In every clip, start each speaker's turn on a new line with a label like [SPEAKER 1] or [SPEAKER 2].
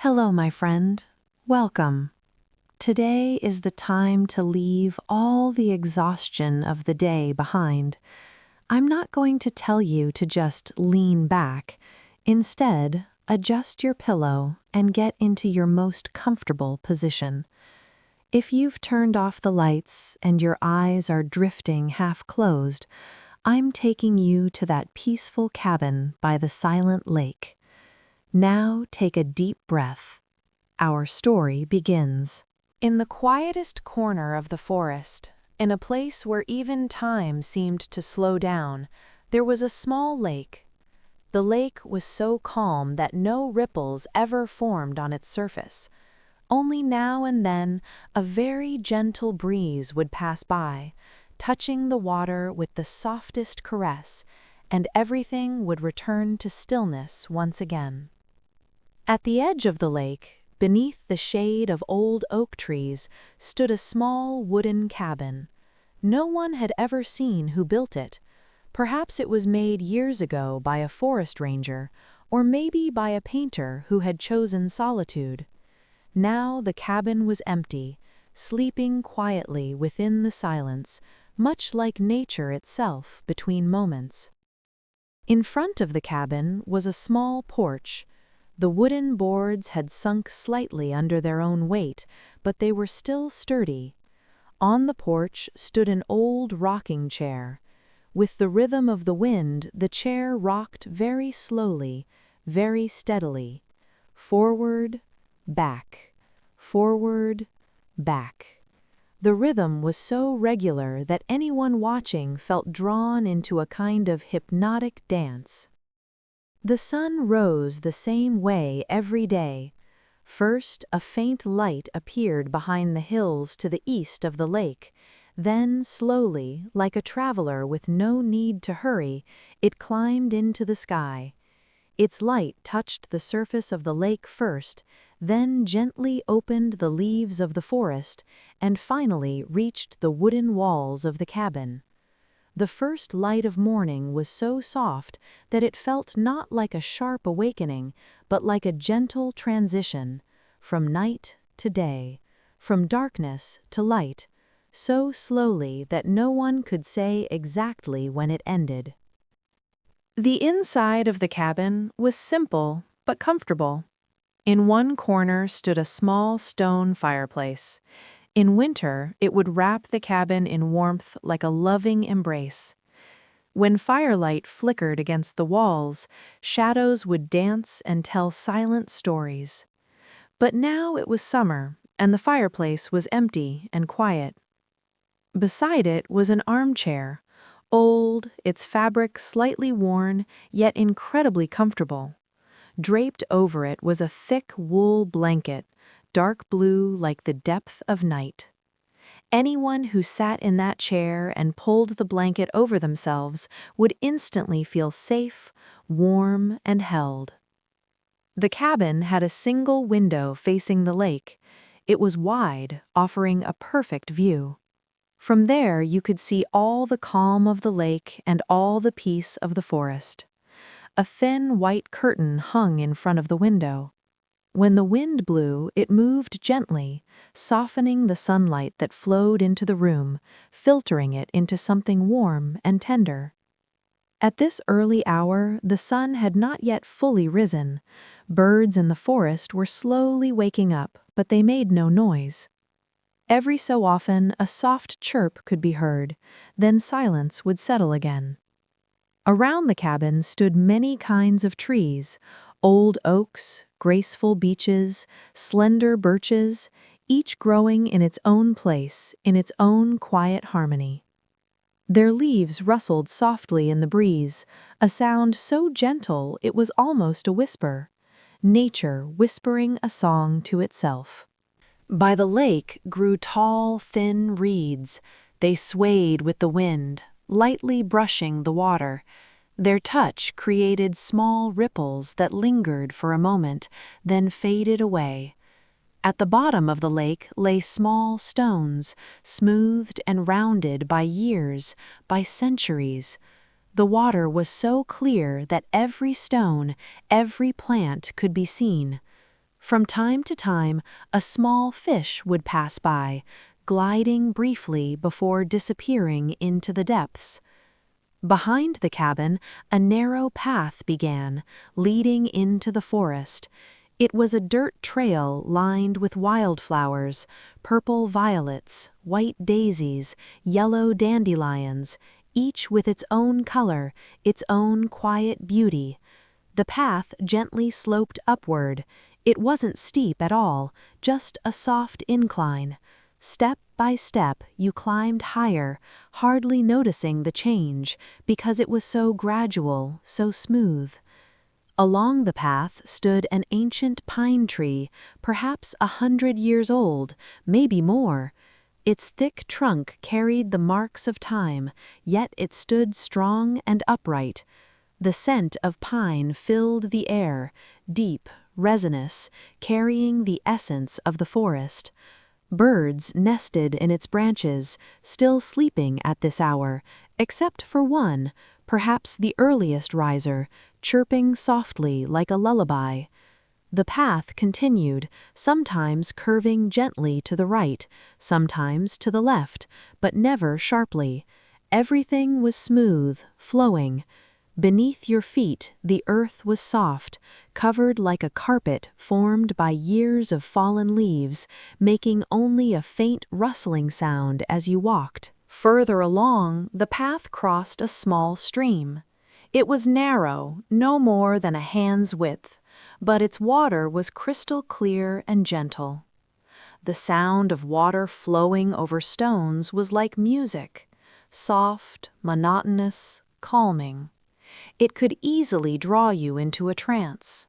[SPEAKER 1] Hello, my friend. Welcome. Today is the time to leave all the exhaustion of the day behind. I'm not going to tell you to just lean back. Instead, adjust your pillow and get into your most comfortable position. If you've turned off the lights and your eyes are drifting half closed, I'm taking you to that peaceful cabin by the silent lake. Now take a deep breath. Our story begins. In the quietest corner of the forest, in a place where even time seemed to slow down, there was a small lake. The lake was so calm that no ripples ever formed on its surface. Only now and then a very gentle breeze would pass by, touching the water with the softest caress, and everything would return to stillness once again. At the edge of the lake, beneath the shade of old oak trees, stood a small wooden cabin. No one had ever seen who built it. Perhaps it was made years ago by a forest ranger, or maybe by a painter who had chosen solitude. Now the cabin was empty, sleeping quietly within the silence, much like nature itself between moments. In front of the cabin was a small porch. The wooden boards had sunk slightly under their own weight, but they were still sturdy. On the porch stood an old rocking chair. With the rhythm of the wind, the chair rocked very slowly, very steadily. Forward, back, forward, back. The rhythm was so regular that anyone watching felt drawn into a kind of hypnotic dance. The sun rose the same way every day. First, a faint light appeared behind the hills to the east of the lake. Then, slowly, like a traveler with no need to hurry, it climbed into the sky. Its light touched the surface of the lake first, then gently opened the leaves of the forest, and finally reached the wooden walls of the cabin. The first light of morning was so soft that it felt not like a sharp awakening, but like a gentle transition, from night to day, from darkness to light, so slowly that no one could say exactly when it ended. The inside of the cabin was simple but comfortable. In one corner stood a small stone fireplace. In winter, it would wrap the cabin in warmth like a loving embrace. When firelight flickered against the walls, shadows would dance and tell silent stories. But now it was summer, and the fireplace was empty and quiet. Beside it was an armchair, old, its fabric slightly worn, yet incredibly comfortable. Draped over it was a thick wool blanket, dark blue like the depth of night. Anyone who sat in that chair and pulled the blanket over themselves would instantly feel safe, warm, and held. The cabin had a single window facing the lake. It was wide, offering a perfect view. From there you could see all the calm of the lake and all the peace of the forest. A thin white curtain hung in front of the window. When the wind blew, it moved gently, softening the sunlight that flowed into the room, filtering it into something warm and tender. At this early hour, the sun had not yet fully risen. Birds in the forest were slowly waking up, but they made no noise. Every so often, a soft chirp could be heard, then silence would settle again. Around the cabin stood many kinds of trees, old oaks, graceful beeches, slender birches, each growing in its own place, in its own quiet harmony. Their leaves rustled softly in the breeze, a sound so gentle it was almost a whisper, nature whispering a song to itself. By the lake grew tall, thin reeds. They swayed with the wind, lightly brushing the water. Their touch created small ripples that lingered for a moment, then faded away. At the bottom of the lake lay small stones, smoothed and rounded by years, by centuries. The water was so clear that every stone, every plant could be seen. From time to time, a small fish would pass by, gliding briefly before disappearing into the depths. Behind the cabin, a narrow path began, leading into the forest. It was a dirt trail lined with wildflowers, purple violets, white daisies, yellow dandelions, each with its own color, its own quiet beauty. The path gently sloped upward. It wasn't steep at all, just a soft incline. Step by step, you climbed higher, hardly noticing the change, because it was so gradual, so smooth. Along the path stood an ancient pine tree, perhaps 100 years old, maybe more. Its thick trunk carried the marks of time, yet it stood strong and upright. The scent of pine filled the air, deep, resinous, carrying the essence of the forest. Birds nested in its branches, still sleeping at this hour, except for one, perhaps the earliest riser, chirping softly like a lullaby. The path continued, sometimes curving gently to the right, sometimes to the left, but never sharply. Everything was smooth, flowing. Beneath your feet, the earth was soft, covered like a carpet formed by years of fallen leaves, making only a faint rustling sound as you walked. Further along, the path crossed a small stream. It was narrow, no more than a hand's width, but its water was crystal clear and gentle. The sound of water flowing over stones was like music, soft, monotonous, calming. It could easily draw you into a trance.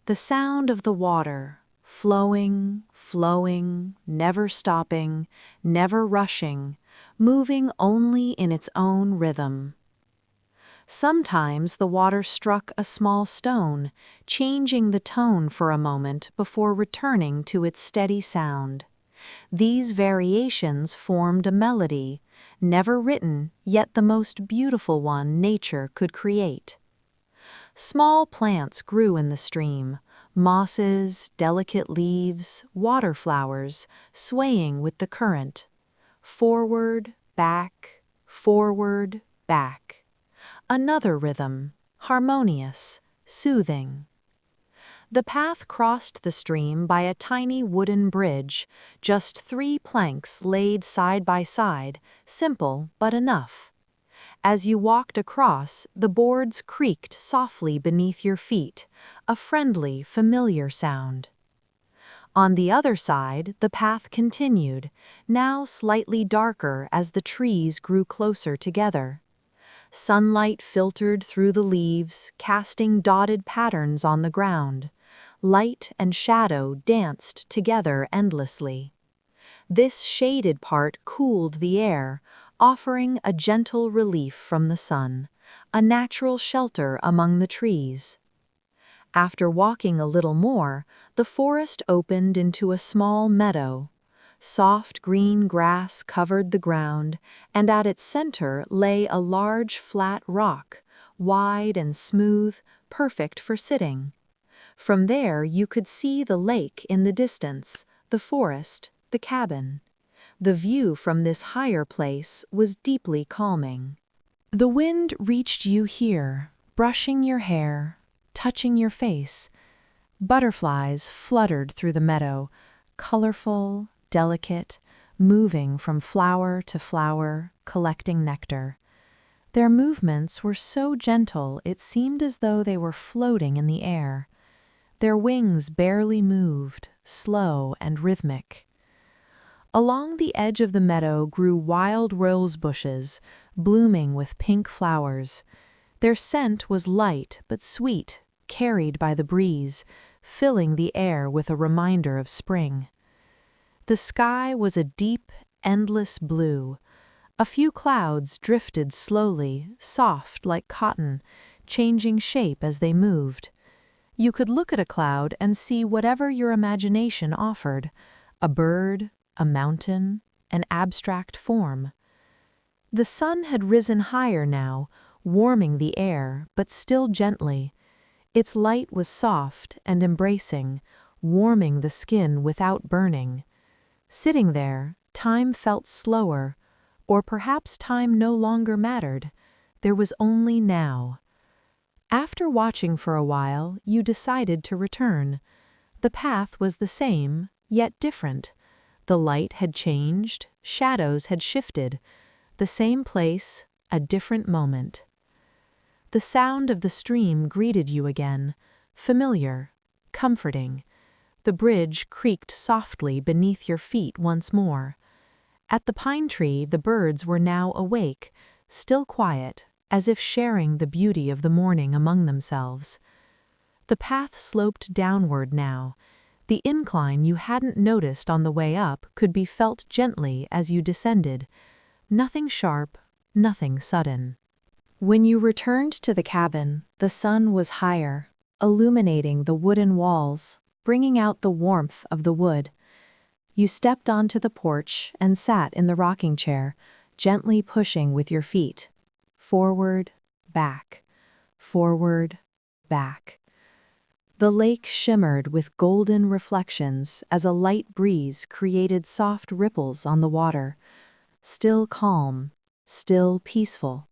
[SPEAKER 1] The sound of the water, flowing, flowing, never stopping, never rushing, moving only in its own rhythm. Sometimes the water struck a small stone, changing the tone for a moment before returning to its steady sound. These variations formed a melody, never written, yet the most beautiful one nature could create. Small plants grew in the stream, mosses, delicate leaves, water flowers, swaying with the current. Forward, back, forward, back. Another rhythm, harmonious, soothing. The path crossed the stream by a tiny wooden bridge, just 3 planks laid side by side, simple but enough. As you walked across, the boards creaked softly beneath your feet, a friendly, familiar sound. On the other side, the path continued, now slightly darker as the trees grew closer together. Sunlight filtered through the leaves, casting dotted patterns on the ground. Light and shadow danced together endlessly. This shaded part cooled the air, offering a gentle relief from the sun, a natural shelter among the trees. After walking a little more, the forest opened into a small meadow. Soft green grass covered the ground, and at its center lay a large flat rock, wide and smooth, perfect for sitting. From there you could see the lake in the distance, the forest, the cabin. The view from this higher place was deeply calming. The wind reached you here, brushing your hair, touching your face. Butterflies fluttered through the meadow, colorful, delicate, moving from flower to flower, collecting nectar. Their movements were so gentle it seemed as though they were floating in the air. Their wings barely moved, slow and rhythmic. Along the edge of the meadow grew wild rose bushes, blooming with pink flowers. Their scent was light but sweet, carried by the breeze, filling the air with a reminder of spring. The sky was a deep, endless blue. A few clouds drifted slowly, soft like cotton, changing shape as they moved. You could look at a cloud and see whatever your imagination offered, a bird, a mountain, an abstract form. The sun had risen higher now, warming the air, but still gently. Its light was soft and embracing, warming the skin without burning. Sitting there, time felt slower, or perhaps time no longer mattered. There was only now. After watching for a while, you decided to return. The path was the same, yet different. The light had changed, shadows had shifted. The same place, a different moment. The sound of the stream greeted you again, familiar, comforting. The bridge creaked softly beneath your feet once more. At the pine tree, the birds were now awake, still quiet, as if sharing the beauty of the morning among themselves. The path sloped downward now. The incline you hadn't noticed on the way up could be felt gently as you descended. Nothing sharp, nothing sudden. When you returned to the cabin, the sun was higher, illuminating the wooden walls, bringing out the warmth of the wood. You stepped onto the porch and sat in the rocking chair, gently pushing with your feet. Forward, back. Forward, back. The lake shimmered with golden reflections as a light breeze created soft ripples on the water. Still calm, still peaceful.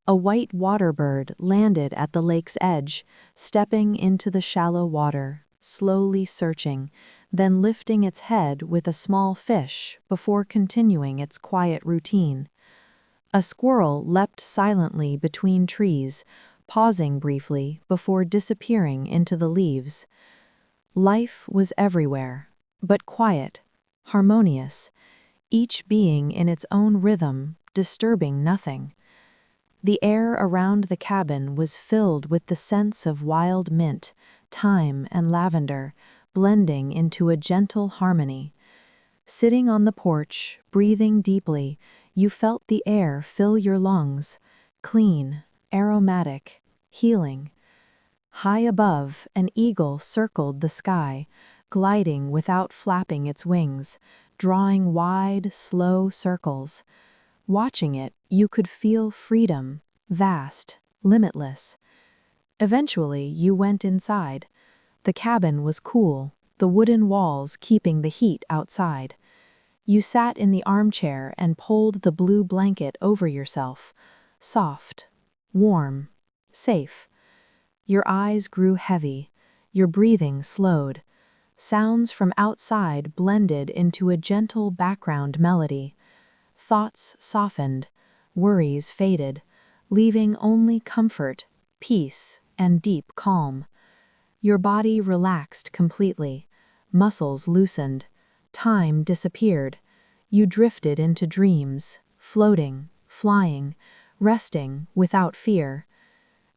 [SPEAKER 1] A white water bird landed at the lake's edge, stepping into the shallow water, slowly searching, then lifting its head with a small fish before continuing its quiet routine. A squirrel leapt silently between trees, pausing briefly before disappearing into the leaves. Life was everywhere, but quiet, harmonious, each being in its own rhythm, disturbing nothing. The air around the cabin was filled with the scents of wild mint, thyme, and lavender, blending into a gentle harmony. Sitting on the porch, breathing deeply, you felt the air fill your lungs, clean, aromatic, healing. High above, an eagle circled the sky, gliding without flapping its wings, drawing wide, slow circles. Watching it, you could feel freedom, vast, limitless. Eventually, you went inside. The cabin was cool, the wooden walls keeping the heat outside. You sat in the armchair and pulled the blue blanket over yourself, soft, warm, safe. Your eyes grew heavy, your breathing slowed. Sounds from outside blended into a gentle background melody. Thoughts softened, worries faded, leaving only comfort, peace, and deep calm. Your body relaxed completely, muscles loosened, time disappeared. You drifted into dreams, floating, flying, resting without fear.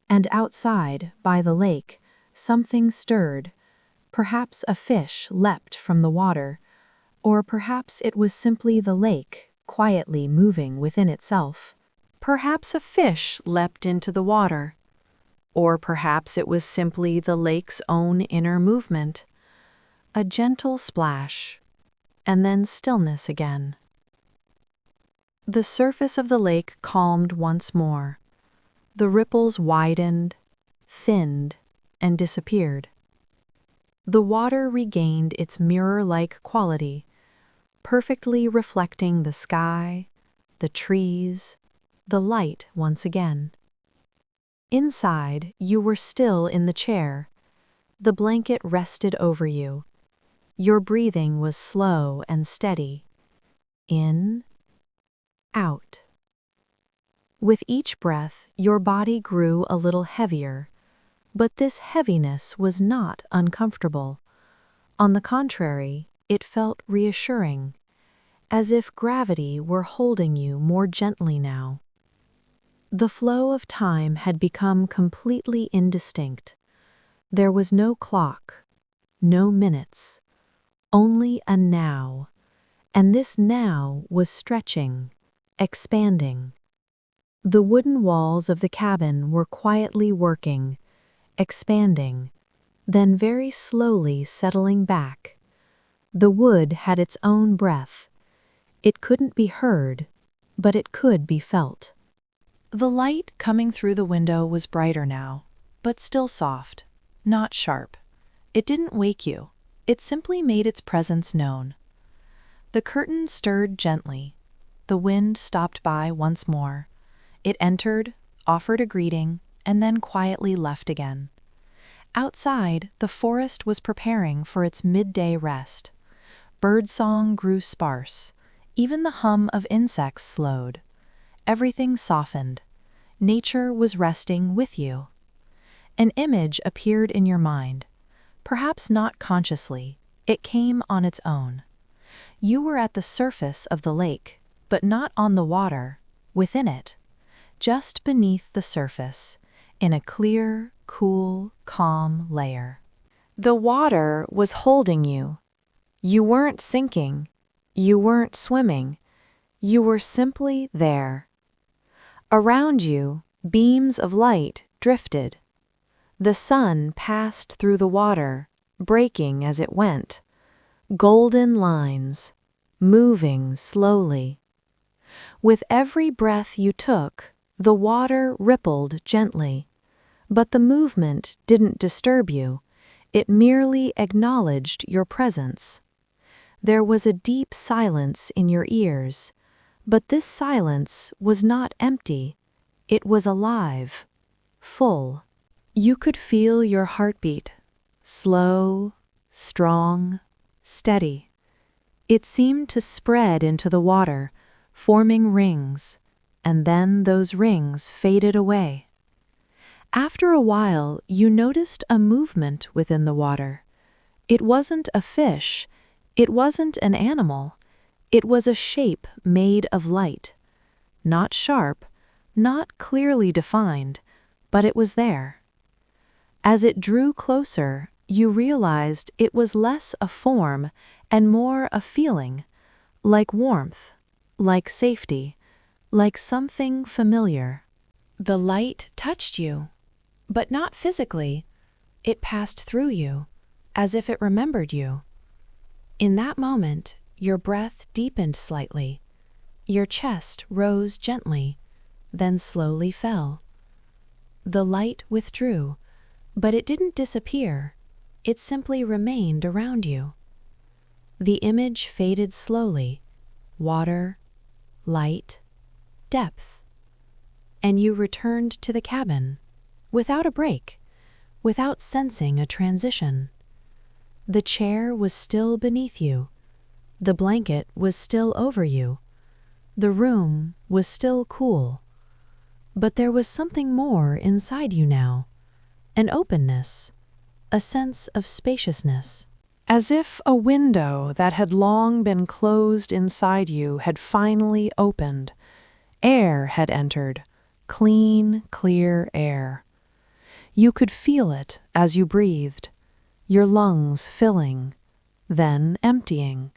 [SPEAKER 1] And outside, by the lake, something stirred. Perhaps a fish leapt from the water, or perhaps it was simply the lake, quietly moving within itself. Perhaps a fish leapt into the water, or perhaps it was simply the lake's own inner movement. A gentle splash, and then stillness again. The surface of the lake calmed once more. The ripples widened, thinned, and disappeared. The water regained its mirror-like quality, perfectly reflecting the sky, the trees, the light once again. Inside, you were still in the chair. The blanket rested over you. Your breathing was slow and steady. In, out. With each breath, your body grew a little heavier, but this heaviness was not uncomfortable. On the contrary, it felt reassuring, as if gravity were holding you more gently now. The flow of time had become completely indistinct. There was no clock, no minutes, only a now, and this now was stretching, expanding. The wooden walls of the cabin were quietly working, expanding, then very slowly settling back. The wood had its own breath. It couldn't be heard, but it could be felt. The light coming through the window was brighter now, but still soft, not sharp. It didn't wake you. It simply made its presence known. The curtain stirred gently. The wind stopped by once more. It entered, offered a greeting, and then quietly left again. Outside, the forest was preparing for its midday rest. Birdsong grew sparse. Even the hum of insects slowed. Everything softened. Nature was resting with you. An image appeared in your mind. Perhaps not consciously, it came on its own. You were at the surface of the lake, but not on the water, within it. Just beneath the surface, in a clear, cool, calm layer. The water was holding you. You weren't sinking. You weren't swimming. You were simply there. Around you, beams of light drifted. The sun passed through the water, breaking as it went. Golden lines, moving slowly. With every breath you took, the water rippled gently. But the movement didn't disturb you. It merely acknowledged your presence. There was a deep silence in your ears, but this silence was not empty. It was alive, full. You could feel your heartbeat, slow, strong, steady. It seemed to spread into the water, forming rings, and then those rings faded away. After a while, you noticed a movement within the water. It wasn't a fish. It wasn't an animal. It was a shape made of light. Not sharp, not clearly defined, but it was there. As it drew closer, you realized it was less a form and more a feeling, like warmth, like safety, like something familiar. The light touched you, but not physically. It passed through you, as if it remembered you. In that moment, your breath deepened slightly. Your chest rose gently, then slowly fell. The light withdrew, but it didn't disappear. It simply remained around you. The image faded slowly. Water, light, depth. And you returned to the cabin, without a break, without sensing a transition. The chair was still beneath you. The blanket was still over you. The room was still cool. But there was something more inside you now. An openness, a sense of spaciousness. As if a window that had long been closed inside you had finally opened. Air had entered, clean, clear air. You could feel it as you breathed, your lungs filling, then emptying.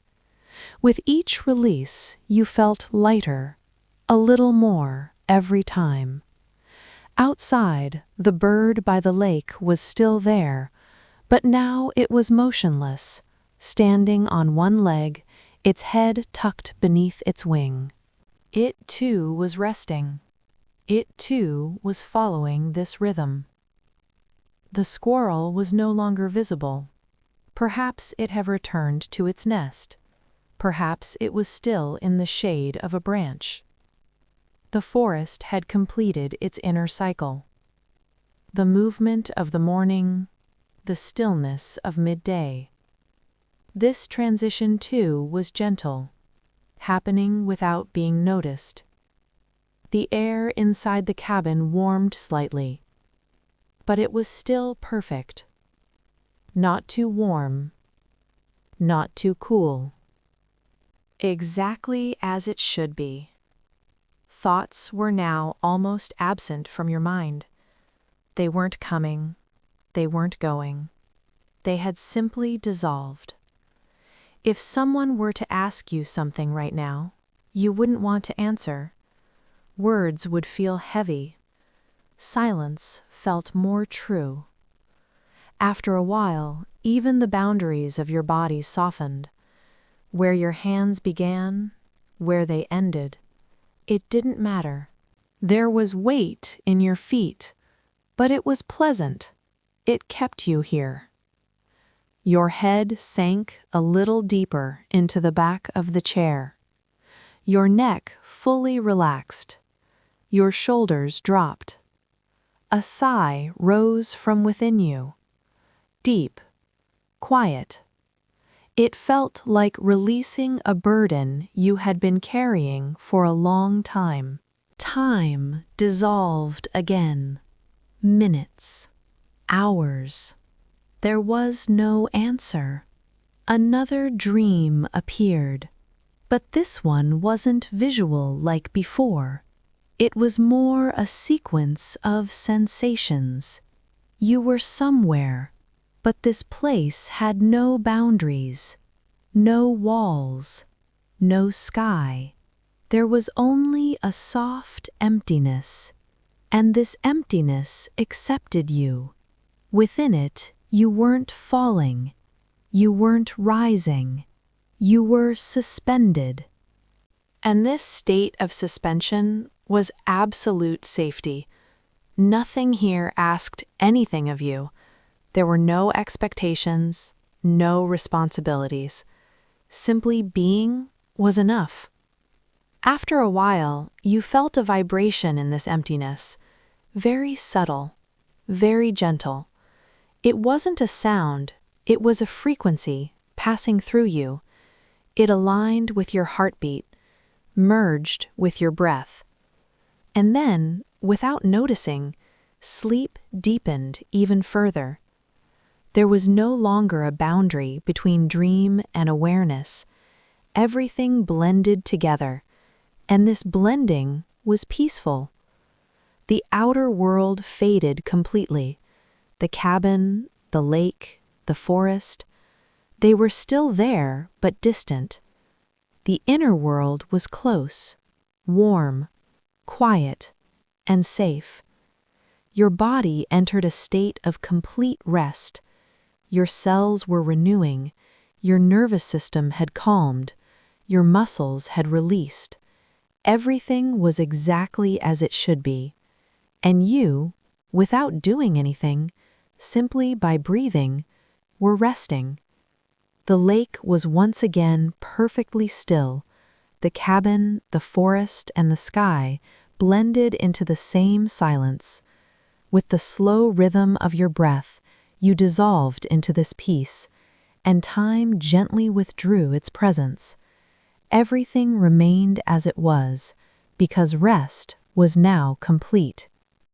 [SPEAKER 1] With each release, you felt lighter, a little more every time. Outside, the bird by the lake was still there, but now it was motionless, standing on one leg, its head tucked beneath its wing. It too was resting. It too was following this rhythm. The squirrel was no longer visible. Perhaps it had returned to its nest. Perhaps it was still in the shade of a branch. The forest had completed its inner cycle. The movement of the morning, the stillness of midday. This transition too was gentle, happening without being noticed. The air inside the cabin warmed slightly, but it was still perfect. Not too warm, not too cool. Exactly as it should be. Thoughts were now almost absent from your mind. They weren't coming, they weren't going. They had simply dissolved. If someone were to ask you something right now, you wouldn't want to answer. Words would feel heavy. Silence felt more true. After a while, even the boundaries of your body softened. Where your hands began, where they ended, it didn't matter. There was weight in your feet, but it was pleasant. It kept you here. Your head sank a little deeper into the back of the chair. Your neck fully relaxed. Your shoulders dropped. A sigh rose from within you. Deep, quiet. It felt like releasing a burden you had been carrying for a long time. Time dissolved again. Minutes. Hours. There was no answer. Another dream appeared. But this one wasn't visual like before. It was more a sequence of sensations. You were somewhere, but this place had no boundaries, no walls, no sky. There was only a soft emptiness, and this emptiness accepted you. Within it, you weren't falling, you weren't rising, you were suspended. And this state of suspension was absolute safety. Nothing here asked anything of you. There were no expectations, no responsibilities. Simply being was enough. After a while, you felt a vibration in this emptiness, very subtle, very gentle. It wasn't a sound, it was a frequency passing through you. It aligned with your heartbeat, merged with your breath. And then, without noticing, sleep deepened even further. There was no longer a boundary between dream and awareness. Everything blended together, and this blending was peaceful. The outer world faded completely. The cabin, the lake, the forest, they were still there but distant. The inner world was close, warm, quiet, and safe. Your body entered a state of complete rest. Your cells were renewing, your nervous system had calmed, your muscles had released. Everything was exactly as it should be. And you, without doing anything, simply by breathing, were resting. The lake was once again perfectly still. The cabin, the forest, and the sky blended into the same silence. With the slow rhythm of your breath, you dissolved into this peace, and time gently withdrew its presence. Everything remained as it was, because rest was now complete.